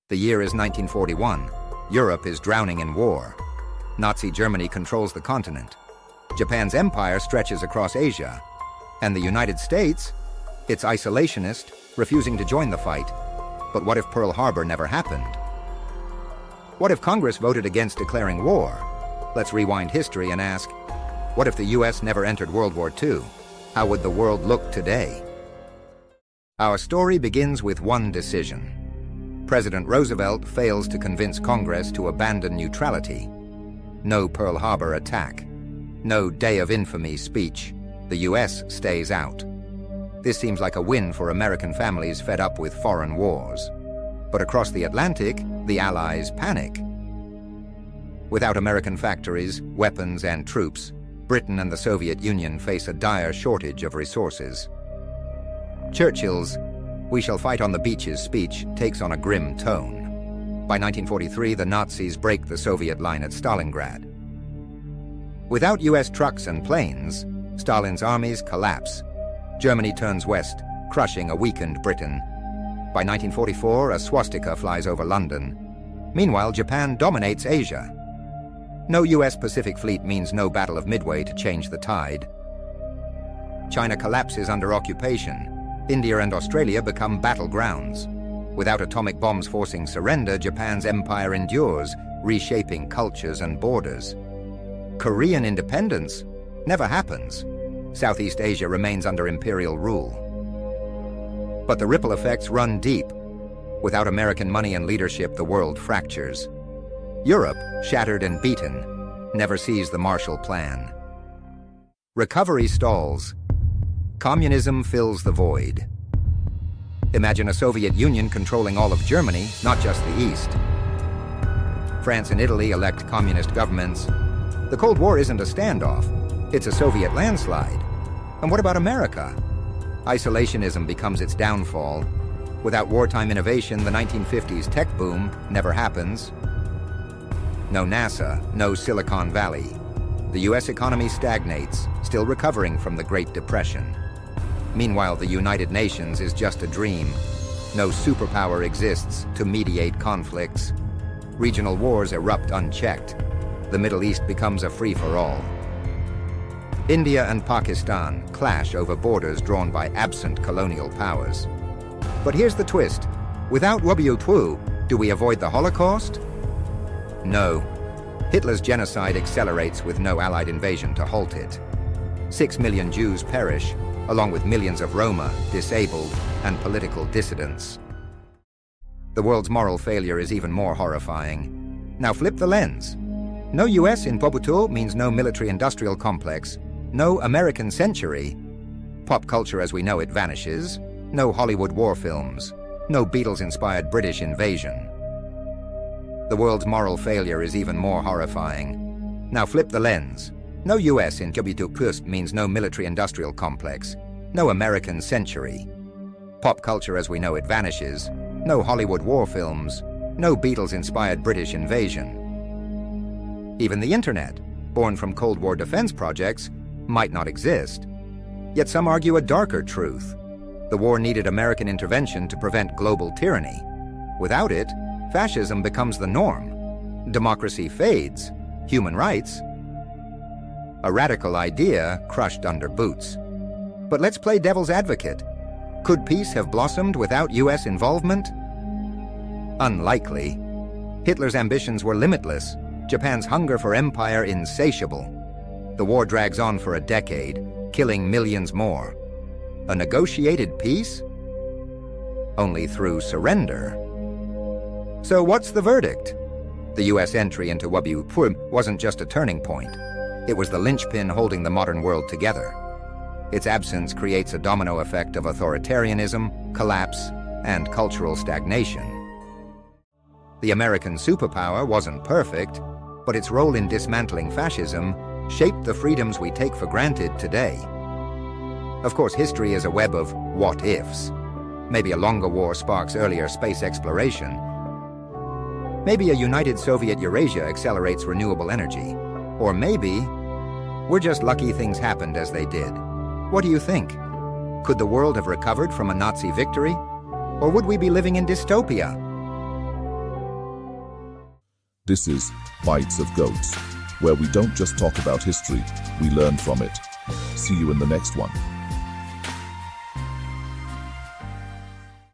The year is 1941. Europe is drowning in war. Nazi Germany controls the continent. Japan's empire stretches across Asia. And the United States, it's isolationist, refusing to join the fight. But what if Pearl Harbor never happened? What if Congress voted against declaring war? Let's rewind history and ask, what if the US never entered World War II? How would the world look today? Our story begins with one decision. President Roosevelt fails to convince Congress to abandon neutrality. No Pearl Harbor attack. No Day of Infamy speech. The US stays out. This seems like a win for American families fed up with foreign wars. But across the Atlantic, the Allies panic. Without American factories, weapons, and troops, Britain and the Soviet Union face a dire shortage of resources. Churchill's "We shall fight on the beaches" speech takes on a grim tone. By 1943, the Nazis break the Soviet line at Stalingrad. Without US trucks and planes, Stalin's armies collapse. Germany turns west, crushing a weakened Britain. By 1944, a swastika flies over London. Meanwhile, Japan dominates Asia. No US Pacific Fleet means no Battle of Midway to change the tide. China collapses under occupation. India and Australia become battlegrounds. Without atomic bombs forcing surrender, Japan's empire endures, reshaping cultures and borders. Korean independence never happens. Southeast Asia remains under imperial rule. But the ripple effects run deep. Without American money and leadership, the world fractures. Europe, shattered and beaten, never sees the Marshall Plan. Recovery stalls. Communism fills the void. Imagine a Soviet Union controlling all of Germany, not just the East. France and Italy elect communist governments. The Cold War isn't a standoff. It's a Soviet landslide. And what about America? Isolationism becomes its downfall. Without wartime innovation, the 1950s tech boom never happens. No NASA, no Silicon Valley. The US economy stagnates, still recovering from the Great Depression. Meanwhile, the United Nations is just a dream. No superpower exists to mediate conflicts. Regional wars erupt unchecked. The Middle East becomes a free-for-all. India and Pakistan clash over borders drawn by absent colonial powers. But here's the twist. Without WWII, do we avoid the Holocaust? No. Hitler's genocide accelerates with no Allied invasion to halt it. 6 million Jews perish, along with millions of Roma, disabled, and political dissidents. The world's moral failure is even more horrifying. Now flip the lens. No US in WWII means no military-industrial complex, no American century. Pop culture as we know it vanishes. No Hollywood war films. No Beatles-inspired British invasion. The world's moral failure is even more horrifying. Now flip the lens. No US in WWII means no military-industrial complex, no American century. Pop culture as we know it vanishes. No Hollywood war films. No Beatles-inspired British invasion. Even the internet, born from Cold War defense projects, might not exist. Yet some argue a darker truth. The war needed American intervention to prevent global tyranny. Without it, fascism becomes the norm. Democracy fades. Human rights. A radical idea crushed under boots. But let's play devil's advocate. Could peace have blossomed without US involvement? Unlikely. Hitler's ambitions were limitless. Japan's hunger for empire insatiable. The war drags on for a decade, killing millions more. A negotiated peace? Only through surrender. So what's the verdict? The US entry into WWII wasn't just a turning point. It was the linchpin holding the modern world together. Its absence creates a domino effect of authoritarianism, collapse, and cultural stagnation. The American superpower wasn't perfect, but its role in dismantling fascism shaped the freedoms we take for granted today. Of course, history is a web of what-ifs. Maybe a longer war sparks earlier space exploration. Maybe a united Soviet Eurasia accelerates renewable energy. Or maybe we're just lucky things happened as they did. What do you think? Could the world have recovered from a Nazi victory? Or would we be living in dystopia? This is Bytes of Goats, where we don't just talk about history, we learn from it. See you in the next one.